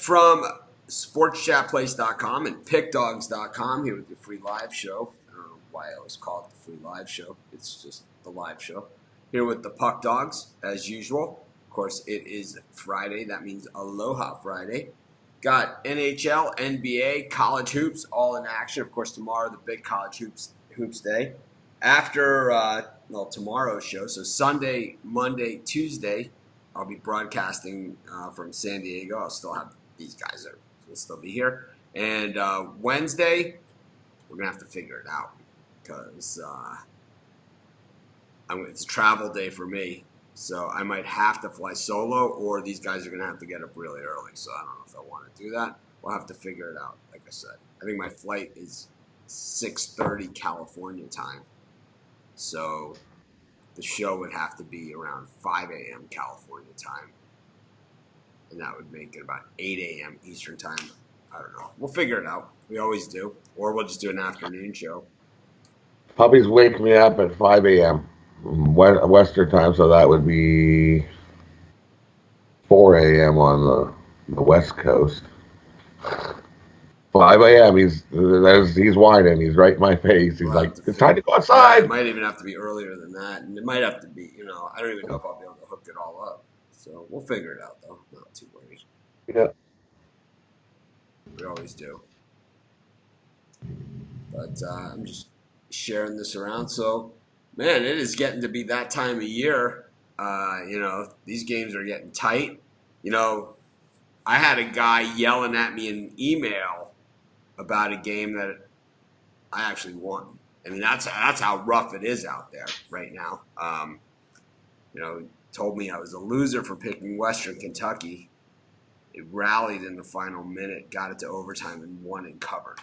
from sportschatplace.com and pickdogs.com here with your free live show. I don't know why I always call it the free live show. It's just the live show. Here with the Puck Dogs, as usual. Of course, it is Friday. That means Aloha Friday. Got NHL, NBA, college hoops all in action. Of course, tomorrow, the big college hoops day. After tomorrow's show, so Sunday, Monday, Tuesday, I'll be broadcasting from San Diego. I'll still have these guys that will still be here. And Wednesday, we're going to have to figure it out because it's a travel day for me. So I might have to fly solo, or these guys are going to have to get up really early. So I don't know if I want to do that. We'll have to figure it out, like I said. I think my flight is 6:30 California time. So the show would have to be around 5 a.m. California time. And that would make it about 8 a.m. Eastern time. I don't know. We'll figure it out. We always do. Or we'll just do an afternoon show. Puppies wake me up at 5 a.m. Western time, so that would be 4 a.m. on the West Coast. 5 a.m. He's whining. He's right in my face. He's like, "It's time to go outside." Yeah, it might even have to be earlier than that, and it might have to be. I don't even know if I'll be able to hook it all up. So we'll figure it out, though. Not too worried. Yeah. We always do. But I'm just sharing this around. So, man, it is getting to be that time of year. These games are getting tight. I had a guy yelling at me in email about a game that I actually won. I mean, that's how rough it is out there right now. Told me I was a loser for picking Western Kentucky. It rallied in the final minute, got it to overtime, and won and covered.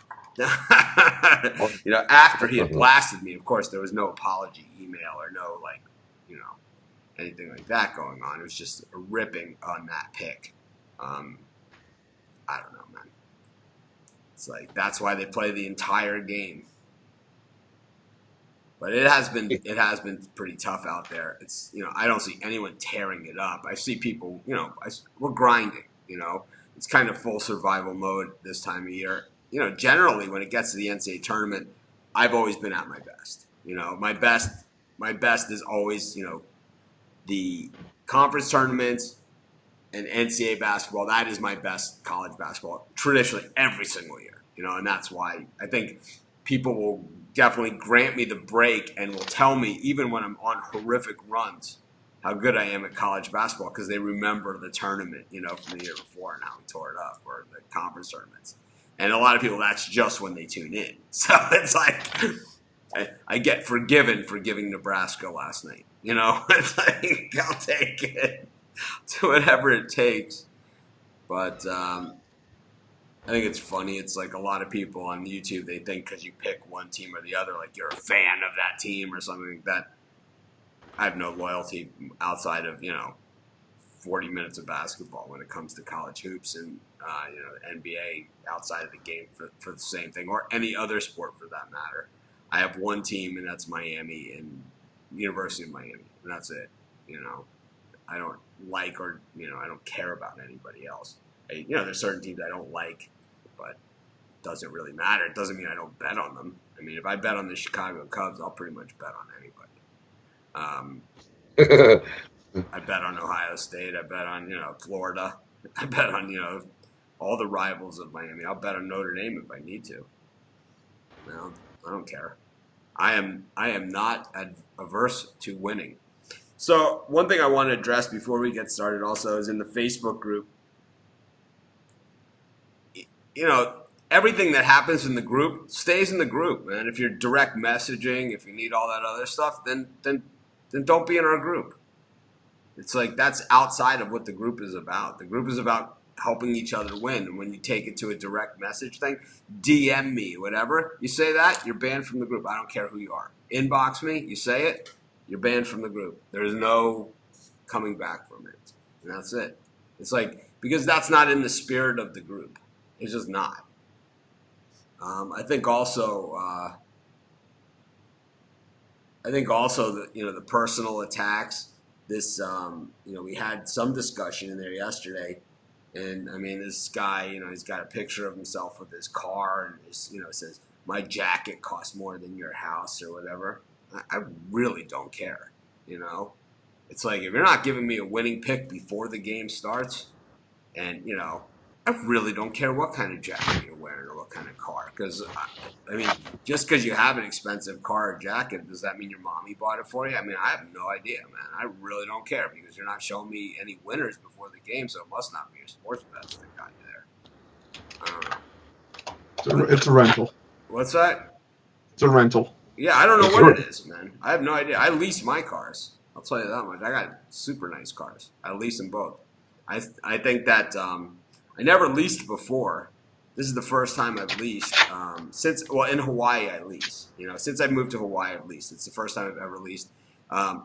After he had blasted me, of course, there was no apology email or no, anything like that going on. It was just a ripping on that pick. I don't know, man. It's like that's why they play the entire game. But it has been pretty tough out there. It's I don't see anyone tearing it up. I see people, we're grinding. It's kind of full survival mode this time of year. Generally when it gets to the NCAA tournament, I've always been at my best. My best is always the conference tournaments and NCAA basketball. That is my best college basketball traditionally every single year. And that's why I think people will definitely grant me the break and will tell me, even when I'm on horrific runs, how good I am at college basketball because they remember the tournament, from the year before and how we tore it up, or the conference tournaments. And a lot of people, that's just when they tune in. So it's like I get forgiven for giving Nebraska last night. It's like I'll take it to whatever it takes. But I think it's funny. It's like a lot of people on YouTube, they think because you pick one team or the other, like you're a fan of that team or something like that. I have no loyalty outside of, 40 minutes of basketball when it comes to college hoops and, NBA outside of the game for the same thing, or any other sport for that matter. I have one team, and that's Miami and University of Miami, and that's it. I don't like or, I don't care about anybody else. There's certain teams I don't like, but it doesn't really matter. It doesn't mean I don't bet on them. I mean, if I bet on the Chicago Cubs, I'll pretty much bet on anybody. I bet on Ohio State. I bet on, Florida. I bet on, all the rivals of Miami. I'll bet on Notre Dame if I need to. No, I don't care. I am not averse to winning. So one thing I want to address before we get started also is in the Facebook group. Everything that happens in the group stays in the group, man. If you're direct messaging, if you need all that other stuff, then don't be in our group. It's like that's outside of what the group is about. The group is about helping each other win. And when you take it to a direct message thing, DM me, whatever. You say that, you're banned from the group. I don't care who you are. Inbox me, you say it, you're banned from the group. There's no coming back from it. And that's it. It's like, because that's not in the spirit of the group. It's just not. I think also that, the personal attacks, this, we had some discussion in there yesterday And I mean, this guy, he's got a picture of himself with his car, and says, "My jacket costs more than your house," or whatever. I really don't care. You know, it's like if you're not giving me a winning pick before the game starts, and I really don't care what kind of jacket you're wearing or what kind of car. Because I mean, just because you have an expensive car or jacket, does that mean your mommy bought it for you? I mean, I have no idea, man. I really don't care because you're not showing me any winners before the game, so it must not be your sports bets that got you there. I don't know. It's a rental. What's that? It's a rental. Yeah, I don't know what it is, man. I have no idea. I lease my cars. I'll tell you that much. I got super nice cars. I lease them both. I think that I never leased before. This is the first time I've leased since. Well, in Hawaii I lease. Since I moved to Hawaii I've leased. It's the first time I've ever leased. I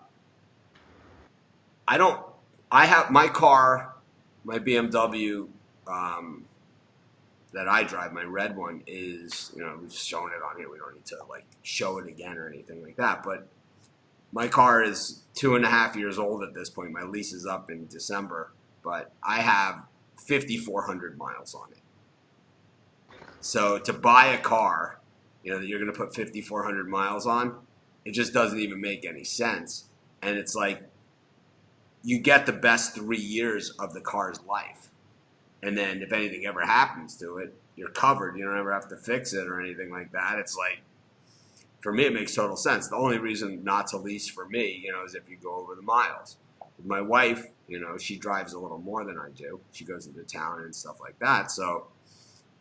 don't. I have my car, my BMW that I drive, my red one is. We've shown it on here. We don't need to show it again or anything like that. But my car is 2.5 years old at this point. My lease is up in December, but I have 5,400 miles on it. So to buy a car, that you're going to put 5,400 miles on, it just doesn't even make any sense. And it's like you get the best 3 years of the car's life. And then if anything ever happens to it, you're covered. You don't ever have to fix it or anything like that. It's like, for me, it makes total sense. The only reason not to lease for me, is if you go over the miles. With my wife, she drives a little more than I do. She goes into town and stuff like that. So,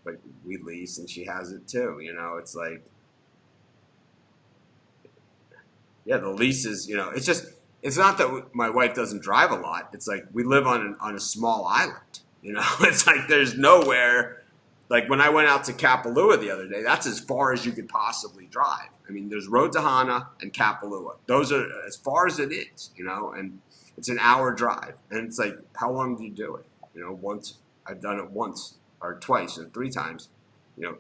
but we lease and she has it too. It's like, yeah, the lease is, it's not that my wife doesn't drive a lot. It's like we live on a small island. It's like there's nowhere. Like when I went out to Kapalua the other day, that's as far as you could possibly drive. I mean, there's Rotohana and Kapalua. Those are as far as it is, and it's an hour drive. And it's like, how long do you do it? Once I've done it once or twice or 3 times,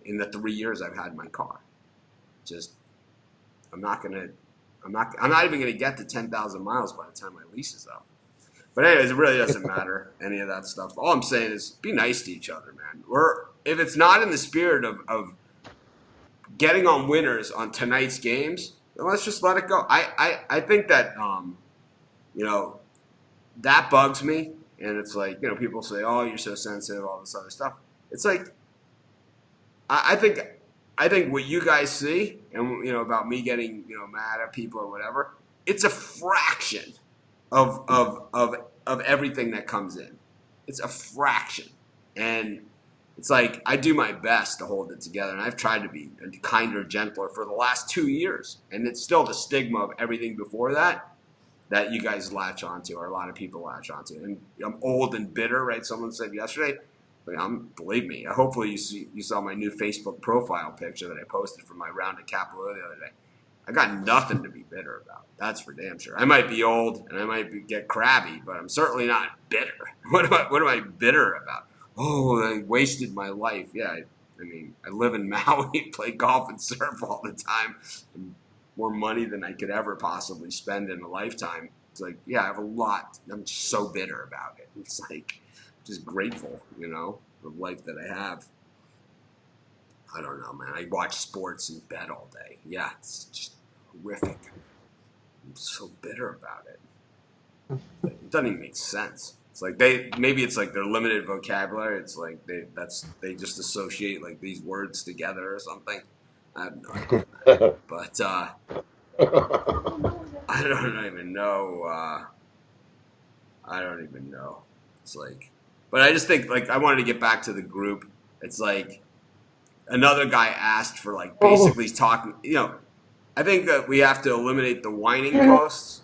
in the 3 years I've had my car. Just, I'm not even going to get to 10,000 miles by the time my lease is up. But anyways, it really doesn't matter, any of that stuff. All I'm saying is be nice to each other, man. If it's not in the spirit of getting on winners on tonight's games, then let's just let it go. I think that, that bugs me. And it's like, people say, oh, you're so sensitive, all this other stuff. It's like, I think what you guys see, and, about me getting, mad at people or whatever, it's a fraction of everything that comes in. It's a fraction. And it's like I do my best to hold it together, and I've tried to be kinder, gentler for the last 2 years. And it's still the stigma of everything before that you guys latch onto, or a lot of people latch onto. And I'm old and bitter, right? Someone said yesterday, believe me, hopefully you saw my new Facebook profile picture that I posted from my round at Kapalua the other day. I got nothing to be bitter about. That's for damn sure. I might be old and I might get crabby, but I'm certainly not bitter. What am I bitter about? Oh, I wasted my life. Yeah, I live in Maui, play golf and surf all the time, and more money than I could ever possibly spend in a lifetime. It's like, yeah, I have a lot. I'm so bitter about it. It's like, just grateful, for the life that I have. I don't know, man. I watch sports in bed all day. Yeah, it's just horrific. I'm so bitter about it. It doesn't even make sense. It's like maybe it's like their limited vocabulary. It's like they just associate like these words together or something. I have no idea. But I don't even know. I don't even know. It's like, but I just think like I wanted to get back to the group. It's like another guy asked for like basically talking. I think that we have to eliminate the whining posts.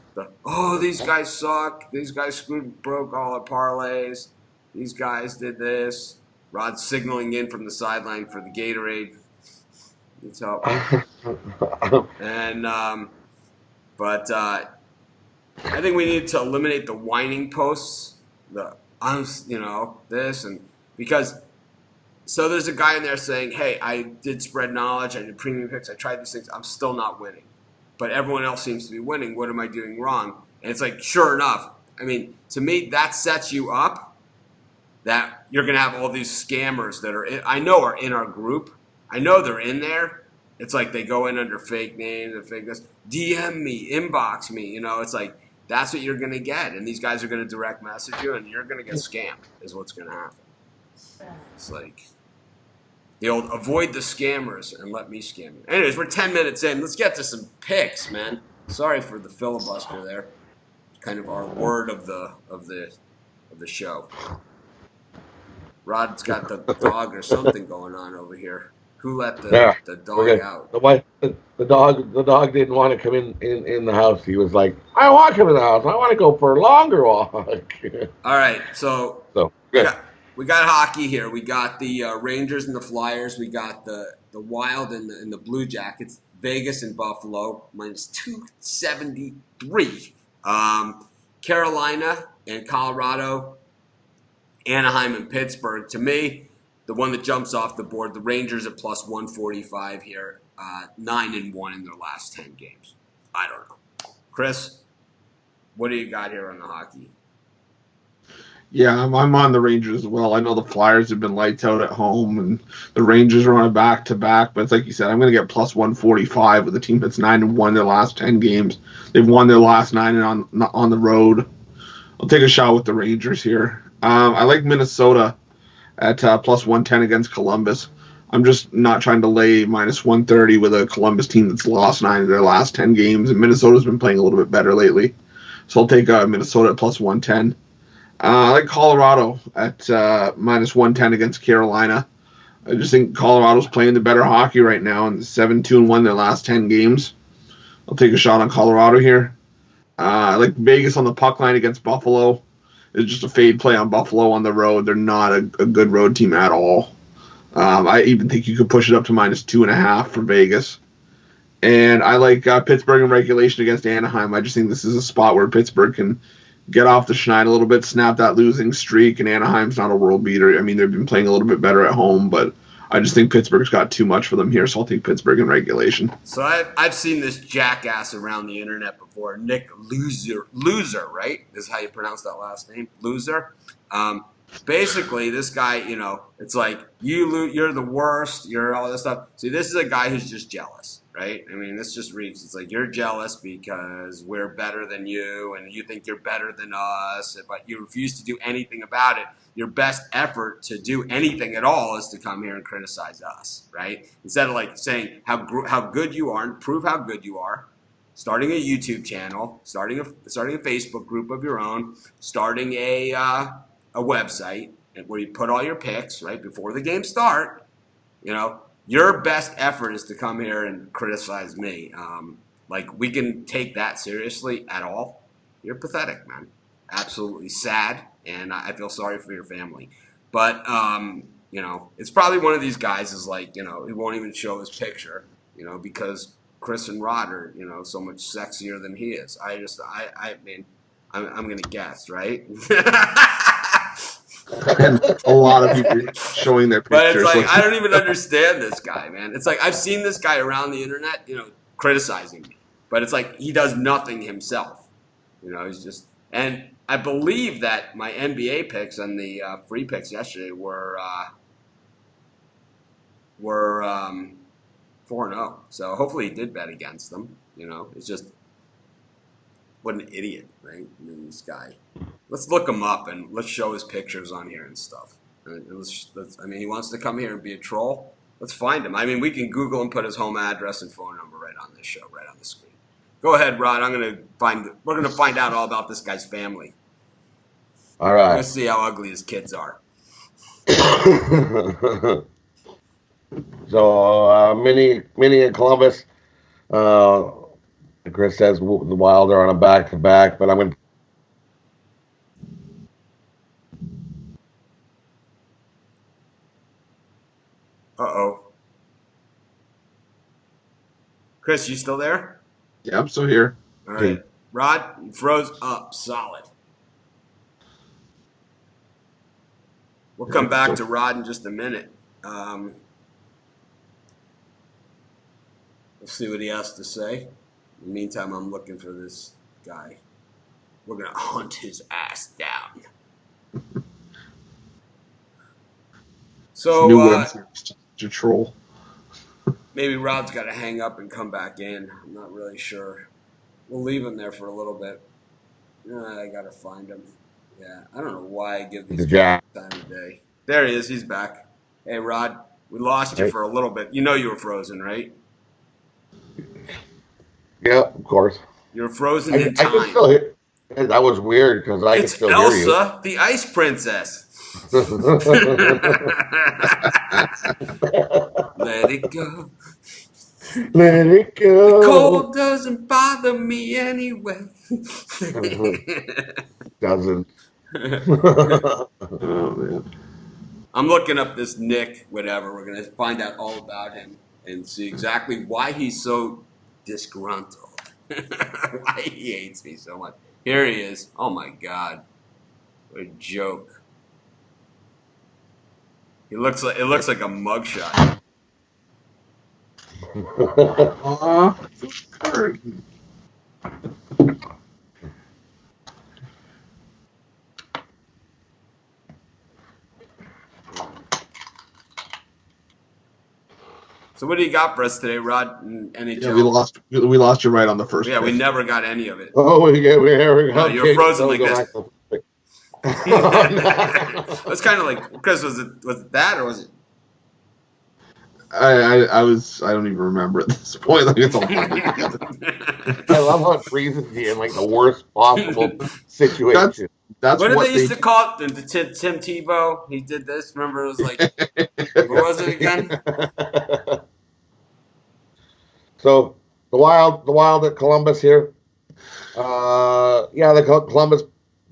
These guys suck. These guys broke all our parlays. These guys did this. Rod signaling in from the sideline for the Gatorade. It's help. And but I think we need to eliminate the whining posts. This and because. So there's a guy in there saying, hey, I did spread knowledge, I did premium picks, I tried these things, I'm still not winning. But everyone else seems to be winning. What am I doing wrong? And it's like, sure enough, I mean, to me, that sets you up that you're gonna have all these scammers that are in our group. I know they're in there. It's like they go in under fake names and fake this. DM me, inbox me. It's like that's what you're gonna get, and these guys are gonna direct message you, and you're gonna get scammed. Is what's gonna happen. It's like the old avoid the scammers and let me scam you. Anyways, we're 10 minutes in. Let's get to some picks, man. Sorry for the filibuster there. Kind of our word of the show. Rod's got the dog or something going on over here. Who let the, Yeah. the dog Okay. out? The dog didn't want to come in the house. He was like, I want to come in the house. I want to go for a longer walk. All right, so So we good. got we got hockey here. We got the Rangers and the Flyers. We got the Wild and the Blue Jackets. Vegas and Buffalo minus 273. Carolina and Colorado. Anaheim and Pittsburgh. To me, the one that jumps off the board, the Rangers at plus 145 here, 9-1 in their last 10 games. I don't know. Chris, what do you got here on the hockey? Yeah, I'm on the Rangers as well. I know the Flyers have been lights out at home, and the Rangers are on a back to back. But it's like you said, I'm going to get plus 145 with a team that's 9-1 their last 10 games. They've won their last 9 on the road. I'll take a shot with the Rangers here. I like Minnesota at plus 110 against Columbus. I'm just not trying to lay minus 130 with a Columbus team that's lost 9 of their last 10 games, and Minnesota's been playing a little bit better lately. So I'll take Minnesota at plus 110. I like Colorado at minus 110 against Carolina. I just think Colorado's playing the better hockey right now, and 7-2-1 their last 10 games. I'll take a shot on Colorado here. I like Vegas on the puck line against Buffalo. It's just a fade play on Buffalo on the road. They're not a good road team at all. I even think you could push it up to minus 2.5 for Vegas. And I like Pittsburgh in regulation against Anaheim. I just think this is a spot where Pittsburgh can get off the schneid a little bit, snap that losing streak, and Anaheim's not a world beater. I mean, they've been playing a little bit better at home, but I just think Pittsburgh's got too much for them here, so I'll take Pittsburgh in regulation. So I've seen this jackass around the internet before. Nick Loser, right? Is how you pronounce that last name, Loser. Basically, this guy, it's like you're the worst. You're all this stuff. See, this is a guy who's just jealous, right? I mean, this just reeks. It's like you're jealous because we're better than you, and you think you're better than us, but you refuse to do anything about it. Your best effort to do anything at all is to come here and criticize us, right? Instead of like saying how good you are and prove how good you are, starting a YouTube channel, starting a Facebook group of your own, starting a website where you put all your picks right before the game start. Your best effort is to come here and criticize me. Like we can take that seriously at all? You're pathetic, man. Absolutely sad, and I feel sorry for your family. But it's probably one of these guys is like he won't even show his picture, because Chris and Rod are so much sexier than he is. I mean, I'm gonna guess, right? And a lot of people showing their But it's pictures. like Like, I don't even understand this guy, man. It's like I've seen this guy around the internet, criticizing me, but it's like he does nothing himself. He's just and I believe that my NBA picks and the free picks yesterday were 4-0. So hopefully he did bet against them. It's just what an idiot, right? I mean, this guy. Let's look him up and let's show his pictures on here and stuff. I mean, he wants to come here and be a troll. Let's find him. I mean, we can Google and put his home address and phone number right on this show, right on the screen. Go ahead, Rod. We're gonna find out all about this guy's family. All We're gonna right. see how ugly his kids are. So mini in Columbus. Uh, Chris says the Wild are on a back to back, but I'm going to. Uh-oh. Chris, you still there? yeah, I'm still here. All right. Rod, froze up solid. We'll come back to Rod in just a minute. We'll see what he has to say. In the meantime, I'm looking for this guy. We're going to hunt his ass down. So New websites to troll. maybe Rod's got to hang up and come back in. I'm not really sure. We'll leave him there for a little bit. I got to find him. Yeah, I don't know why I give these The guys Jack. time of day. There he is. He's back. Hey, Rod, we lost you Right? for a little bit. You know you were frozen, right? Yeah, of course. You were frozen in I can time. still hear. That was weird because I can It's still hear you. Elsa, the Ice Princess. Let it go. Let it The go. cold doesn't bother me anyway. Doesn't. Oh man. I'm looking up this Nick, whatever. We're going to find out all about him and see exactly why he's so disgruntled. Why he hates me so much. Here he is. Oh my God. What a joke. It looks like a mugshot. So what do you got for us today, Rod, in NHL? Yeah, we lost you right on the first. Yeah, we pitch. never got any of it. Oh, here we No, go. you were Okay, frozen so like go this. back to It was kind of like, Chris, was it that or was it? I don't even remember at this point. Like it's all blended together. I love how it freezes you in like the worst possible situation. That's What did what they they used to call it? The Tim Tebow? He did this. Remember, it was like, what was it again? So the Wild at Columbus here. Yeah, the Columbus.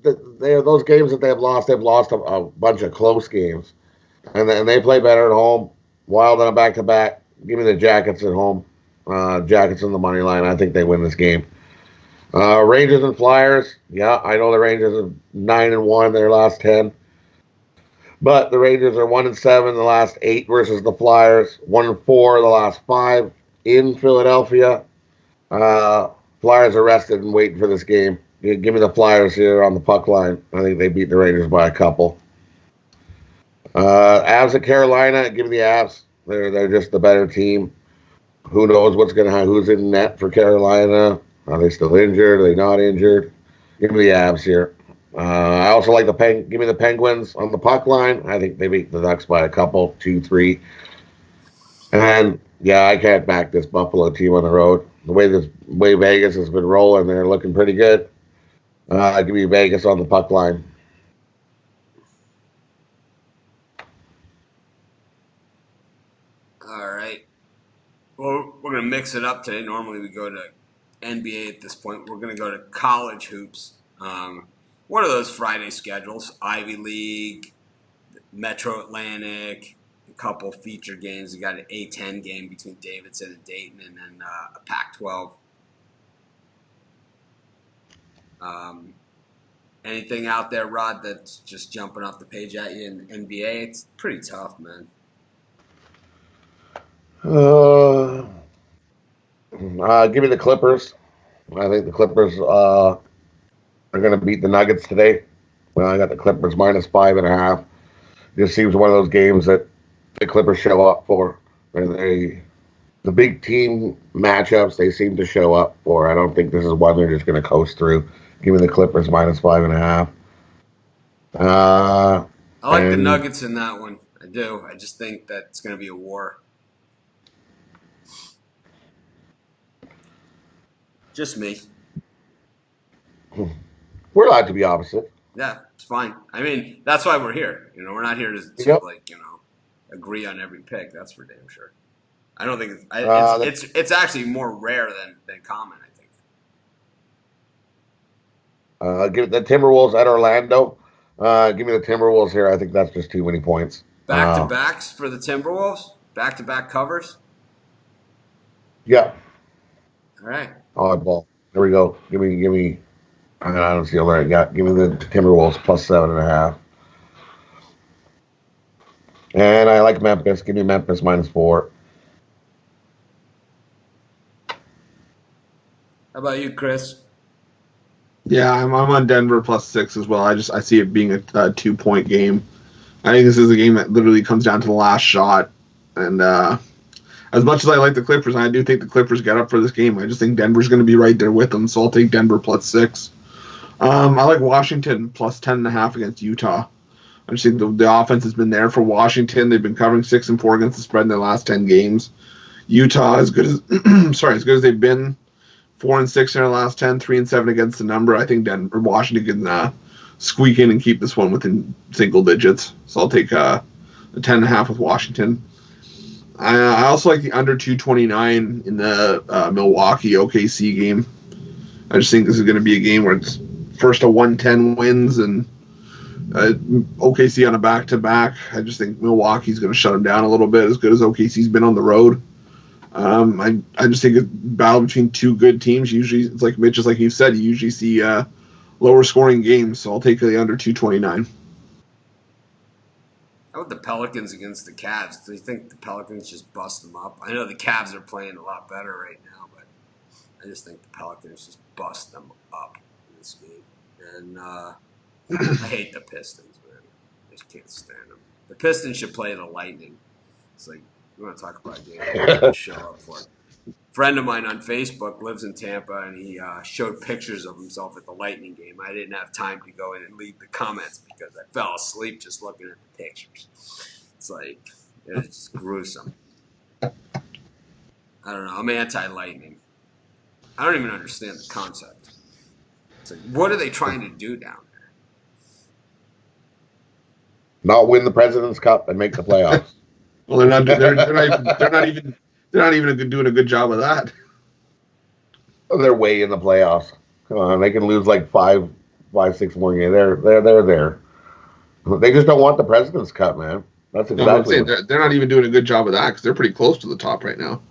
Those games that they've lost a bunch of close games, and they play better at home. Wild on a back to back. Give me the Jackets at home. Jackets on the money line. I think they win this game. Rangers and Flyers. Yeah, I know the Rangers are 9-1 their last 10, but the Rangers are 1-7 the last 8 versus the Flyers. 1-4 the last 5 in Philadelphia. Uh, Flyers are rested and waiting for this game. Give me the Flyers here on the puck line. I think they beat the Rangers by a couple. Avs at Carolina. Give me the Avs. They're just the better team. Who knows what's going to happen? Who's in net for Carolina? Are they still injured? Are they not injured? Give me the Avs here. I also like give me the Penguins on the puck line. I think they beat the Ducks by a couple, 2-3. And yeah, I can't back this Buffalo team on the road. The way Vegas has been rolling, they're looking pretty good. Give me Vegas on the puck line. All right. Well, we're going to mix it up today. Normally we go to NBA at this point. We're going to go to college hoops. One of those Friday schedules, Ivy League, Metro Atlantic, a couple feature games. We got an A10 game between Davidson and Dayton, and then a Pac-12. Anything out there, Rod, that's just jumping off the page at you in the NBA? It's pretty tough, man. Give me the Clippers. I think the Clippers are going to beat the Nuggets today. Well, I got the Clippers -5.5. Just seems one of those games that the Clippers show up for. And the big team matchups they seem to show up for. I don't think this is one they're just going to coast through. Give me the Clippers -5.5. I like the Nuggets in that one. I do. I just think that it's going to be a war. Just me. We're allowed to be opposite. Yeah, it's fine. I mean, that's why we're here. We're not here to Yep. agree on every pick. That's for damn sure. I don't think it's actually more rare than common. I think. Give the Timberwolves at Orlando. Give me the Timberwolves here. I think that's just too many points. Back to backs for the Timberwolves. Back to back covers. Yeah. All right. Oddball. There we go. Give me. I don't see a learn. Yeah. Give me the Timberwolves +7.5. And I like Memphis. Give me Memphis -4. How about you, Chris? Yeah, I'm on Denver +6 as well. I see it being a 2-point game. I think this is a game that literally comes down to the last shot. And as much as I like the Clippers, I do think the Clippers get up for this game. I just think Denver's going to be right there with them, so I'll take Denver +6. I like Washington +10.5 against Utah. I just think the offense has been there for Washington. They've been covering 6 and 4 against the spread in their last 10 games. Utah, as good as as good as they've been, 4 and 6 in their last 10, 3 and 7 against the number. I think Denver, Washington can squeak in and keep this one within single digits. So I'll take the 10.5 with Washington. I also like the under 229 in the Milwaukee OKC game. I just think this is going to be a game where it's first a 110 wins and OKC on a back-to-back. I just think Milwaukee's going to shut them down a little bit, as good as OKC's been on the road. I just think a battle between two good teams. Usually, it's like Mitch, just like you said, you usually see lower scoring games. So I'll take the under 229. How about the Pelicans against the Cavs? Do you think the Pelicans just bust them up? I know the Cavs are playing a lot better right now, but I just think the Pelicans just bust them up in this game. And I hate the Pistons, man. I just can't stand them. The Pistons should play the Lightning. It's like, you want to talk about a game to show up for it. A friend of mine on Facebook lives in Tampa, and he showed pictures of himself at the Lightning game. I didn't have time to go in and leave the comments because I fell asleep just looking at the pictures. It's like, it's just gruesome. I don't know. I'm anti-Lightning. I don't even understand the concept. It's like, what are they trying to do down there? Not win the President's Cup and make the playoffs. Well, they're not even doing a good job of that. They're way in the playoffs. Come on, they can lose like five, 6 more games. They're there. They just don't want the President's Cup, man. That's exactly. They're not even doing a good job of that because they're pretty close to the top right now.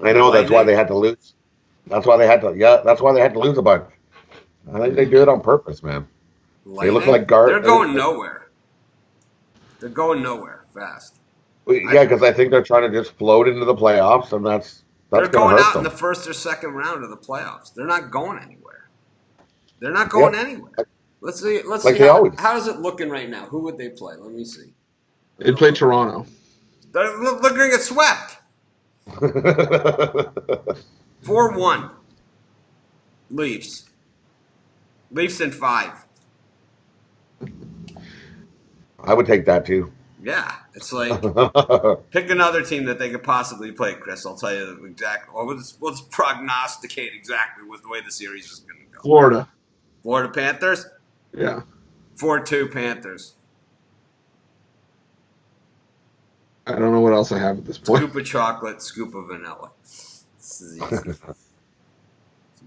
I know that's why they had to lose. That's why they had to. Yeah, that's why they had to lose a bunch. I think they do it on purpose, man. They look like They're going nowhere. They're going nowhere fast. Yeah, because I think they're trying to just float into the playoffs, and that's they're going hurt out them. in the first or second round of the playoffs. They're not going anywhere. They're not going anywhere. Let's see. How is it looking right now? Who would they play? Let me see. They'd play Toronto. They're looking to get swept. 4-1. Leafs. Leafs in 5. I would take that too. Yeah, it's like pick another team that they could possibly play, Chris. I'll tell you exactly. Well, let's prognosticate exactly what the way the series is going to go. Florida Panthers. Yeah. 4-2 Panthers. I don't know what else I have at this point. Scoop of chocolate, scoop of vanilla. This is easy. It's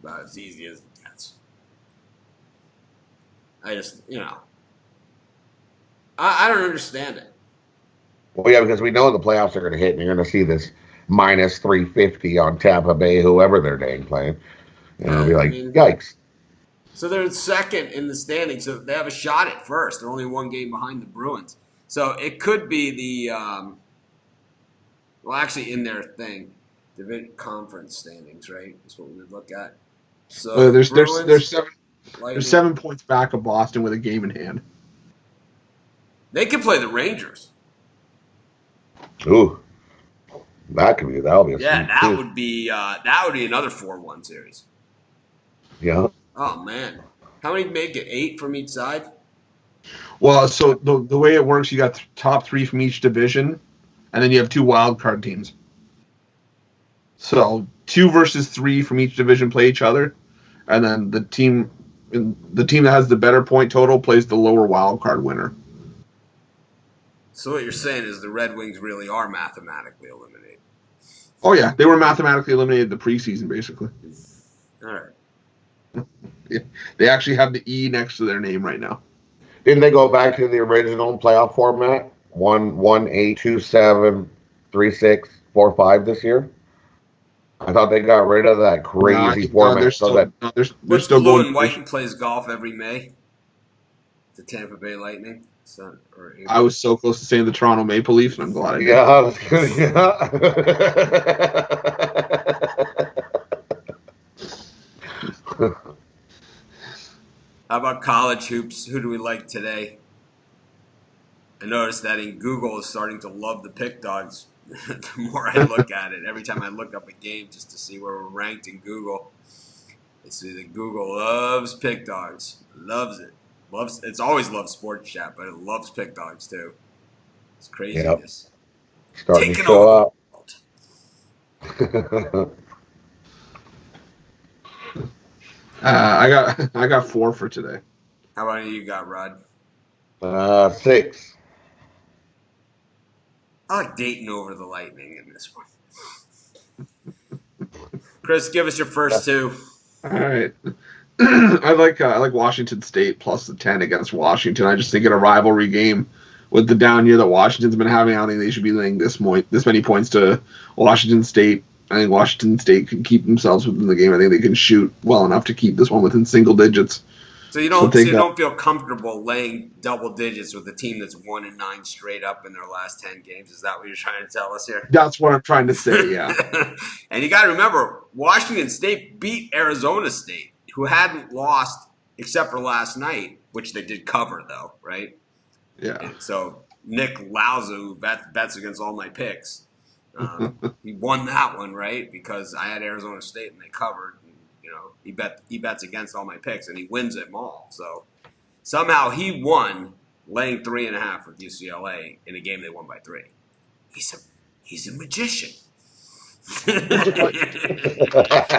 about as easy as it gets. I just, I don't understand it. Well, yeah, because we know the playoffs are going to hit, and you're going to see this minus 350 on Tampa Bay, whoever they're dang playing. It'll be like, yikes. So they're second in the standings, so they have a shot at first. They're only one game behind the Bruins. So it could be the, actually in their thing, division conference standings, right? That's what we would look at. So there's 7 points back of Boston with a game in hand. They could play the Rangers. Ooh, that'll be that would be another 4-1 series. Yeah. Oh man, how many make it? 8 from each side. Well, so the way it works, you got top 3 from each division, and then you have 2 wild card teams. So 2 versus 3 from each division play each other, and then the team that has the better point total plays the lower wild card winner. So what you're saying is the Red Wings really are mathematically eliminated. Oh yeah, they were mathematically eliminated the preseason, basically. All right. Yeah, they actually have the E next to their name right now. Didn't they go back to the original playoff format? 1-1-8, 2-7, 3-6, 4-5 this year? I thought they got rid of that crazy format. They're still blue going. And white and plays golf every May. The Tampa Bay Lightning. I was so close to saying the Toronto Maple Leafs, and I'm glad I did. Yeah, that's good. Yeah. How about college hoops? Who do we like today? I noticed that in Google is starting to love the pick dogs. The more I look at it, every time I look up a game just to see where we're ranked in Google, I see that Google loves pick dogs. Loves it. It's always loved sports chat, but it loves pick dogs too. It's Yep. craziness. Starting to Taking over show the up. world. I got 4 for today. How about you got, Rod? 6. I like Dayton over the Lightning in this one. Chris, give us your first two. All right. I like Washington State plus the 10 against Washington. I just think in a rivalry game with the down year that Washington's been having, I don't think they should be laying this many points to Washington State. I think Washington State can keep themselves within the game. I think they can shoot well enough to keep this one within single digits. So you don't feel comfortable laying double digits with a team that's 1-9 straight up in their last 10 games. Is that what you're trying to tell us here? That's what I'm trying to say. Yeah. And you got to remember, Washington State beat Arizona State, who hadn't lost except for last night, which they did cover though, right? Yeah. And so Nick Lauza, who bets against all my picks, he won that one, right? Because I had Arizona State and they covered. He bets against all my picks and he wins them all. So somehow he won laying 3.5 with UCLA in a game they won by 3. He's a magician.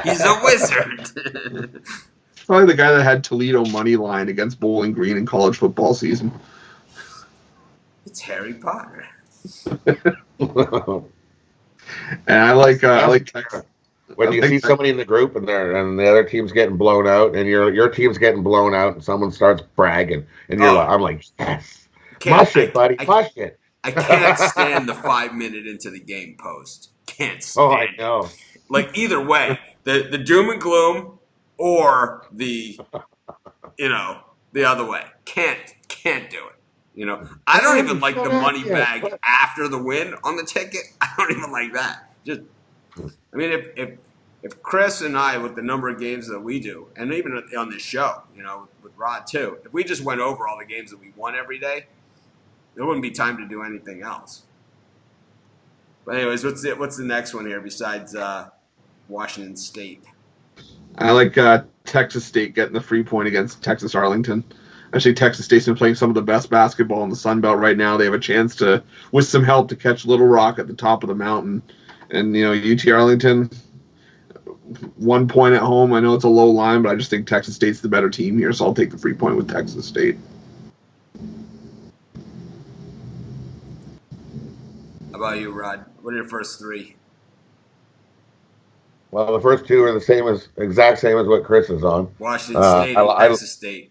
He's a wizard. Probably the guy that had Toledo money line against Bowling Green in college football season. It's Harry Potter. And I like Texas. When you see somebody in the group and the other team's getting blown out and your team's getting blown out and someone starts bragging and I'm like, yes, mush it, buddy, mush it. I can't stand the 5-minute into the game post. Can't stand. Oh, I know. Like either way, the doom and gloom or the other way. Can't do it. I don't even like the money bag after the win on the ticket. I don't even like that. If Chris and I, with the number of games that we do, and even on this show, with Rod too, if we just went over all the games that we won every day, there wouldn't be time to do anything else. But anyways, what's the next one here besides Washington State? I like Texas State getting the free point against Texas Arlington. Actually, Texas State's been playing some of the best basketball in the Sun Belt right now. They have a chance to, with some help, to catch Little Rock at the top of the mountain. And, UT Arlington, 1 point at home. I know it's a low line, but I just think Texas State's the better team here, so I'll take the free point with Texas State. How about you, Rod? What are your first 3? Well, the first 2 are the exact same as what Chris is on. Washington State and Texas State.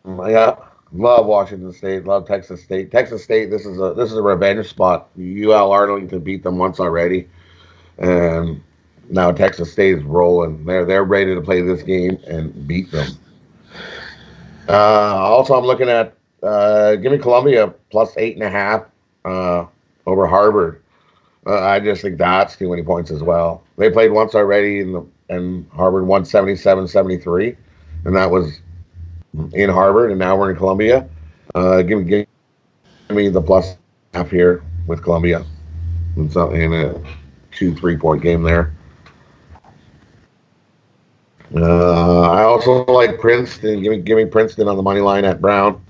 Yeah, love Washington State. Love Texas State. Texas State. This is a revenge spot. UL Arlington beat them once already, and now Texas State is rolling. They're ready to play this game and beat them. Also, I'm looking at give me Columbia plus 8.5 over Harvard. I just think that's too many points as well. They played once already, and Harvard won 77-73, and that was in Harvard, and now we're in Columbia. Give me the plus half here with Columbia. It's in a 2-3 point game there. I also like Princeton. Give me Princeton on the money line at Brown.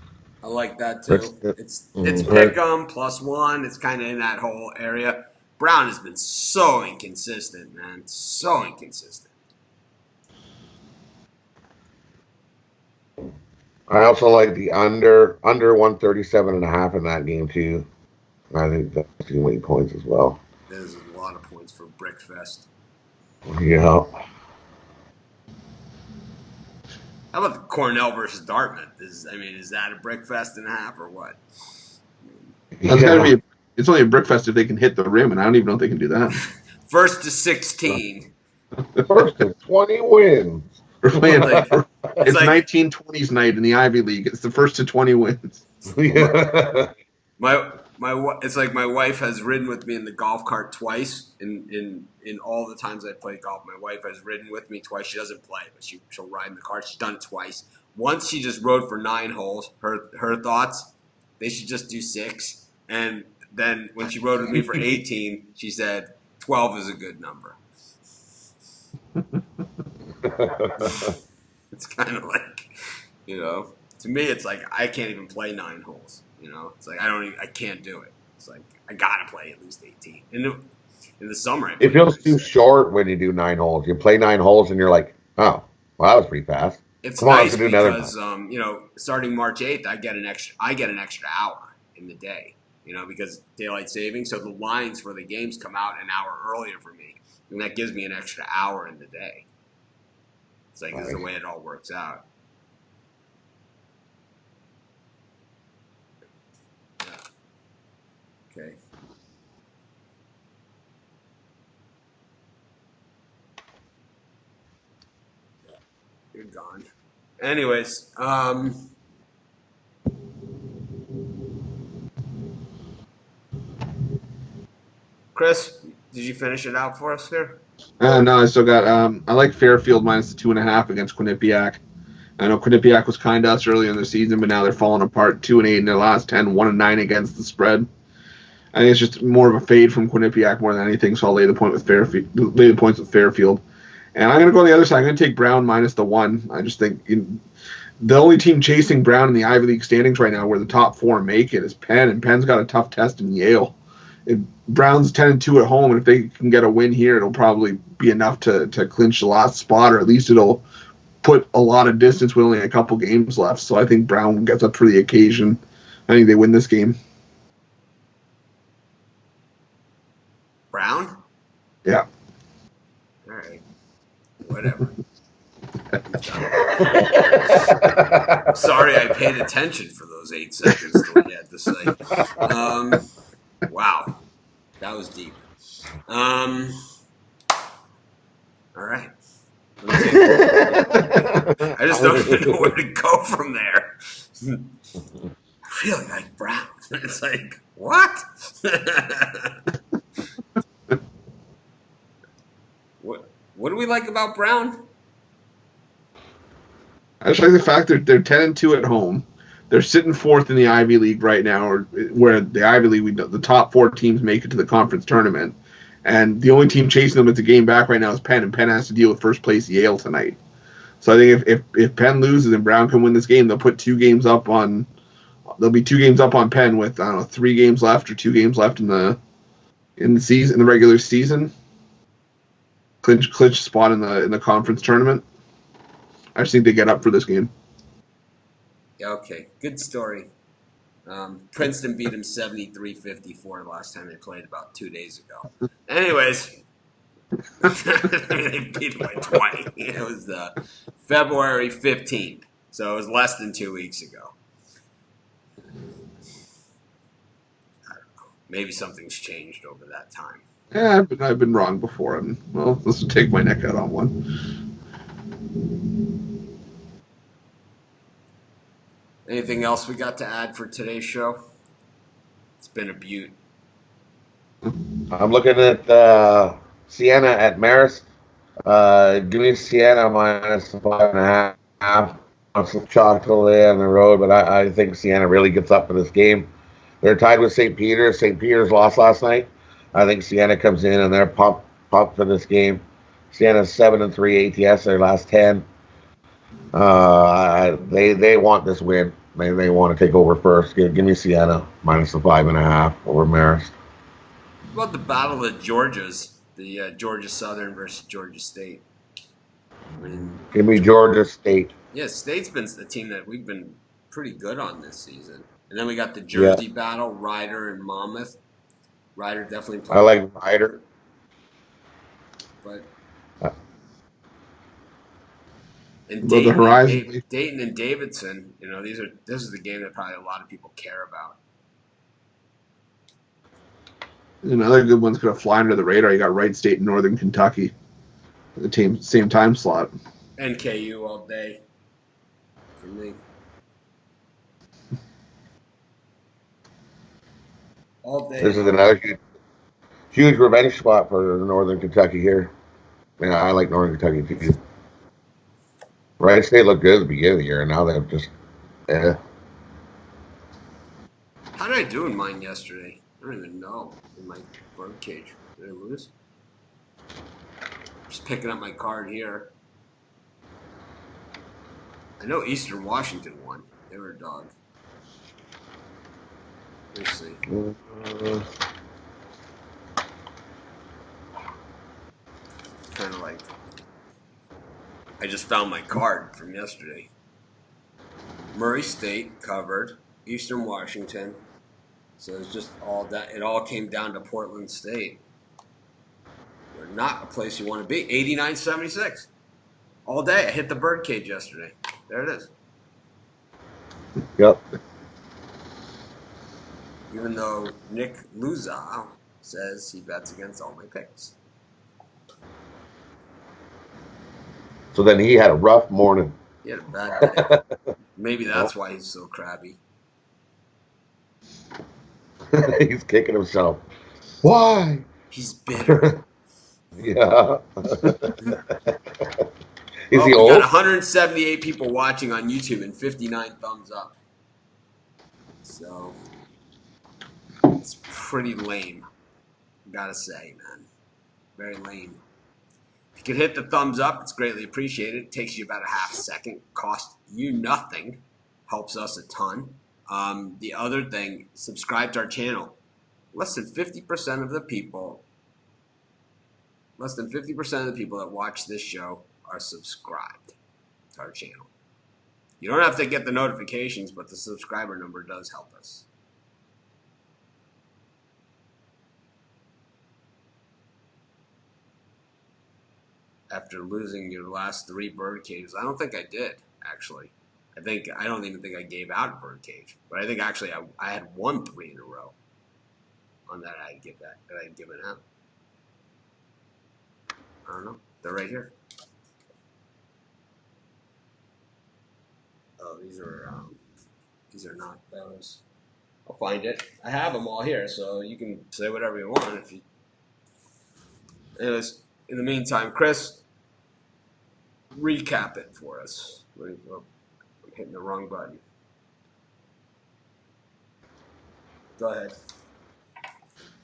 I like that too. It's pick 'em +1. It's kind of in that whole area. Brown has been so inconsistent, man. So inconsistent. I also like the under 137.5 in that game too. I think that's too many points as well. There's a lot of points for Brickfest. Yeah. How about the Cornell versus Dartmouth? Is that a Brickfest and a half or what? That's gotta be. It's only a Brickfest if they can hit the rim, and I don't even know if they can do that. First to 16. First to 20 wins. We're playing it's 1920s night in the Ivy League. It's the first to 20 wins. Yeah. It's like my wife has ridden with me in the golf cart twice. In all the times I played golf, my wife has ridden with me twice. She doesn't play, but she'll ride in the cart. She's done it twice. Once she just rode for 9 holes. Her thoughts, they should just do 6. And then when she rode with me for 18, she said 12 is a good number. It's kind of like, to me, it's like I can't even play 9 holes. It's like I can't do it. It's like I gotta play at least 18. In the summer, I It played feels too 36. short when you do 9 holes. You play 9 holes and you're like, oh, well, that was pretty fast. It's Come on, let's nice do another. because starting March 8th, I get an extra hour in the day. Because daylight saving, so the lines for the games come out an hour earlier for me, and that gives me an extra hour in the day. It's like, is the way it all works out. Yeah. Okay. You're gone. Anyways, Chris, did you finish it out for us here? No, I still got. I like Fairfield minus the 2.5 against Quinnipiac. I know Quinnipiac was kind to us earlier in the season, but now they're falling apart. 2-8 in their last 10, 1-9 against the spread. I think it's just more of a fade from Quinnipiac more than anything, so I'll lay the points with Fairfield. And I'm going to go on the other side. I'm going to take Brown minus the 1. I just think the only team chasing Brown in the Ivy League standings right now, where the top 4 make it, is Penn, and Penn's got a tough test in Yale. If Brown's 10-2 at home, and if they can get a win here, it'll probably be enough to clinch the last spot, or at least it'll put a lot of distance with only a couple games left. So I think Brown gets up for the occasion. I think they win this game. Brown? Yeah. All right. Whatever. Sorry I paid attention for those 8 seconds to what you had to say. Wow. That was deep. All right. I just don't even know where to go from there. I really like Brown. It's like, what? What do we like about Brown? I just like the fact that they're 10-2 at home. They're sitting 4th in the Ivy League right now, or where the Ivy League, the top 4 teams make it to the conference tournament. And the only team chasing them that's a game back right now is Penn, and Penn has to deal with first place Yale tonight. So I think if Penn loses and Brown can win this game, they'll put 2 games up on. There'll be 2 games up on Penn with 3 games left or 2 games left in the season, in the regular season. Clinch spot in the conference tournament. I just think they get up for this game. Yeah, okay. Good story. Princeton beat them 73-54 last time they played about 2 days ago. Anyways, they beat them by 20. It was February 15th, so it was less than 2 weeks ago. I don't know. Maybe something's changed over that time. Yeah, I've been wrong before, and well, this will take my neck out on one. Anything else we got to add for today's show? It's been a beaut. I'm looking at Siena at Marist. Give me Siena minus 5.5. Some chalk to lay on the road, but I think Siena really gets up for this game. They're tied with St. Peter's. St. Peter's lost last night. I think Siena comes in and they're pumped for this game. Siena's 7-3 ATS their last 10. They want this win. They want to take over first. Give me Siena minus the 5.5 over Marist. What about the battle of Georgias? The Georgia Southern versus Georgia State. Give me Georgia State. Yeah, State's been the team that we've been pretty good on this season. And then we got the Jersey battle, Ryder and Monmouth. Ryder definitely played. I like Ryder. But and Dayton and Davidson, this is the game that probably a lot of people care about. Another good one's going to fly under the radar. You got Wright State and Northern Kentucky, the same time slot. And KU all day for me. All day. This is another huge revenge spot for Northern Kentucky here. Yeah, I like Northern Kentucky too. Wright State looked good at the beginning of the year, and now they've just. How did I do in mine yesterday? I don't even know. In my birdcage. Did I lose? Just picking up my card here. I know Eastern Washington won. They were a dog. Let's see. Kind of like I just found my card from yesterday. Murray State covered. Eastern Washington. So it's just all that. It all came down to Portland State. We're not a place you want to be. 89-76. All day. I hit the birdcage yesterday. There it is. Yep. Even though Nick Luzow says he bets against all my picks. So then he had a rough morning. He had a bad day. Maybe that's why he's so crabby. He's kicking himself. Why? He's bitter. Yeah. Is he We old? got 178 people watching on YouTube and 59 thumbs up. So it's pretty lame. Gotta say, man. Very lame. If you could hit the thumbs up, it's greatly appreciated. It takes you about a half second. Costs you nothing. Helps us a ton. The other thing, subscribe to our channel. Less than 50% of the people that watch this show are subscribed to our channel. You don't have to get the notifications, but the subscriber number does help us. After losing your last 3 bird cages, I don't think I did, actually. I don't even think I gave out a bird cage, but I think actually I had won 3 in a row on that I had given out. I don't know. They're right here. Oh, these are not those. I'll find it. I have them all here, so you can say whatever you want. If you. Anyways, in the meantime, Chris, recap it for us. I'm hitting the wrong button. Go ahead.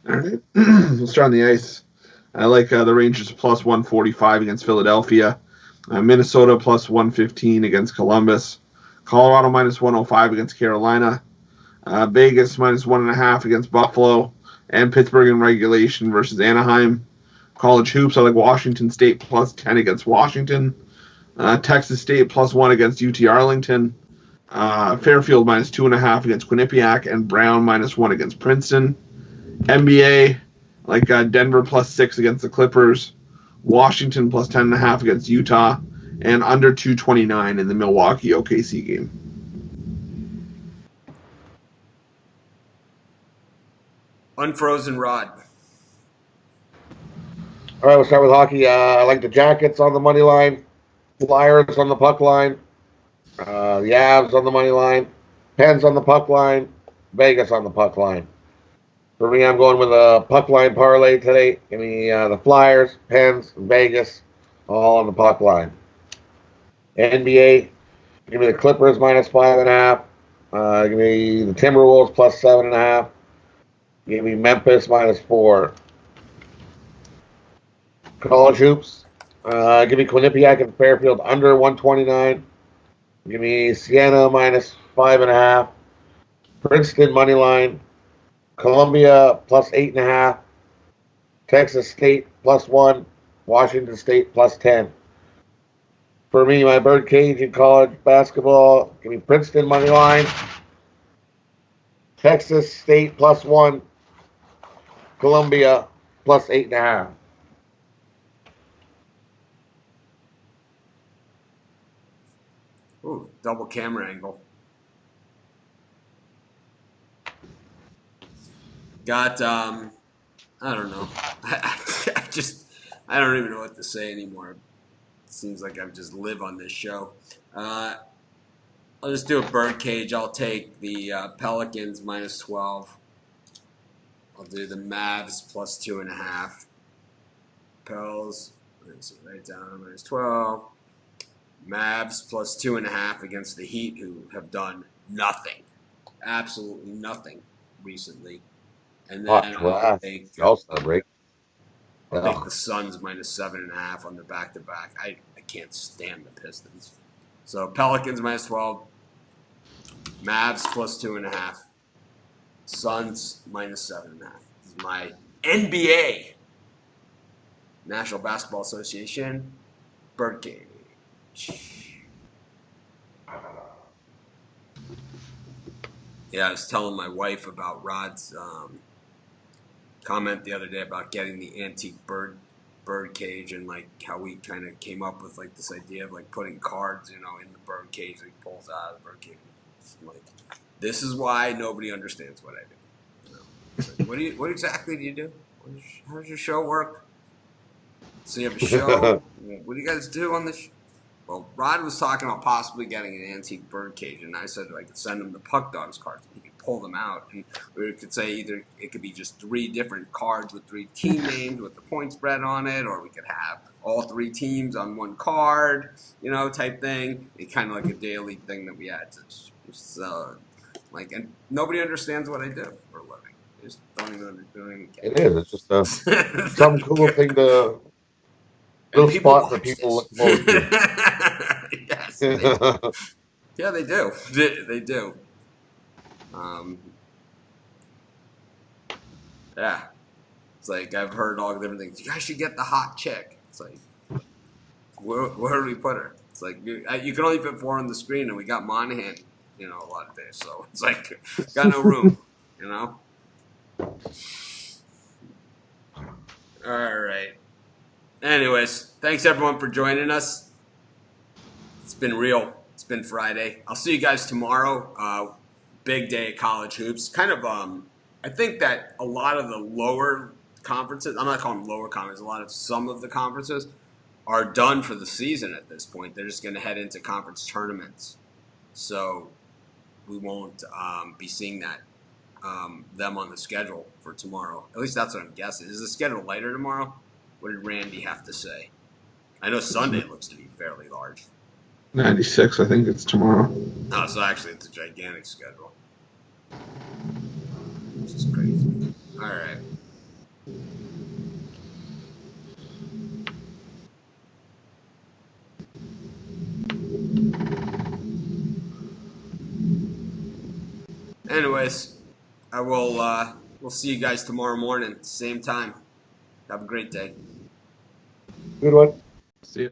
All right. We'll start on the ice. I like the Rangers plus 145 against Philadelphia. Minnesota plus 115 against Columbus. Colorado minus 105 against Carolina. Vegas minus 1.5 against Buffalo. And Pittsburgh in regulation versus Anaheim. College hoops, I like Washington State plus 10 against Washington. Texas State plus 1 against UT Arlington. Fairfield minus 2.5 against Quinnipiac. And Brown minus 1 against Princeton. NBA, like Denver plus 6 against the Clippers. Washington plus 10.5 against Utah. And under 229 in the Milwaukee OKC game. Unfrozen Rod. All right, we'll start with hockey. I like the Jackets on the money line, Flyers on the puck line, the Avs on the money line, Pens on the puck line, Vegas on the puck line. For me, I'm going with a puck line parlay today. Give me the Flyers, Pens, and Vegas, all on the puck line. NBA, give me the Clippers minus 5.5. Give me the Timberwolves plus 7.5. Give me Memphis minus 4. College hoops. Give me Quinnipiac and Fairfield under 129. Give me Siena minus 5.5. Princeton money line. Columbia plus 8.5. Texas State plus 1. Washington State plus 10. For me, my birdcage in college basketball. Give me Princeton money line. Texas State plus 1. Columbia plus 8.5. Ooh, double camera angle. Got, I don't know. I don't even know what to say anymore. It seems like I just live on this show. I'll just do a birdcage. I'll take the Pelicans minus 12. I'll do the Mavs plus 2.5. Pels, let's see, right down minus 12. Mavs plus 2.5 against the Heat, who have done nothing. Absolutely nothing recently. And Oh, then trash. All-Star break. I'll take the Ugh. Suns -7.5 on the back-to-back. I can't stand the Pistons. So Pelicans -12, Mavs +2.5, Suns -7.5. This is my NBA, National Basketball Association, birdcage. Yeah, I was telling my wife about Rod's comment the other day about getting the antique bird cage, and like how we kind of came up with like this idea of like putting cards, in the bird cage that he pulls out of the bird cage. It's like, this is why nobody understands what I do. It's like, what exactly do you do? How does your show work? So you have a show. What do you guys do on this? Well, Rod was talking about possibly getting an antique bird cage, and I said I could send him the Puck Dogs cards. He could pull them out, and we could say either it could be just 3 different cards with 3 team names with the point spread on it, or we could have all 3 teams on 1 card, type thing. It's kind of like a daily thing that we had. And nobody understands what I do for a living. They just don't even get It is. It's just some cool it. thing to And little people spot for watch people to this. look forward to. Yes, they do. Yeah, they do. They do. Yeah. It's like I've heard all different things. You guys should get the hot chick. It's like, where do we put her? It's like you can only fit 4 on the screen, and we got Monahan, a lot of days. So it's like got no room, All right. Anyways, thanks everyone for joining us. It's been real. It's been Friday. I'll see you guys tomorrow. Big day at college hoops. Kind of, I think that a lot of the lower conferences, I'm not calling them lower conferences, some of the conferences are done for the season at this point. They're just going to head into conference tournaments. So we won't be seeing them on the schedule for tomorrow. At least that's what I'm guessing. Is the schedule lighter tomorrow? What did Randy have to say? I know Sunday looks to be fairly large. 96, I think it's tomorrow. Oh, so actually it's a gigantic schedule. Which is crazy. All right. Anyways, we'll see you guys tomorrow morning, same time. Have a great day. Good one.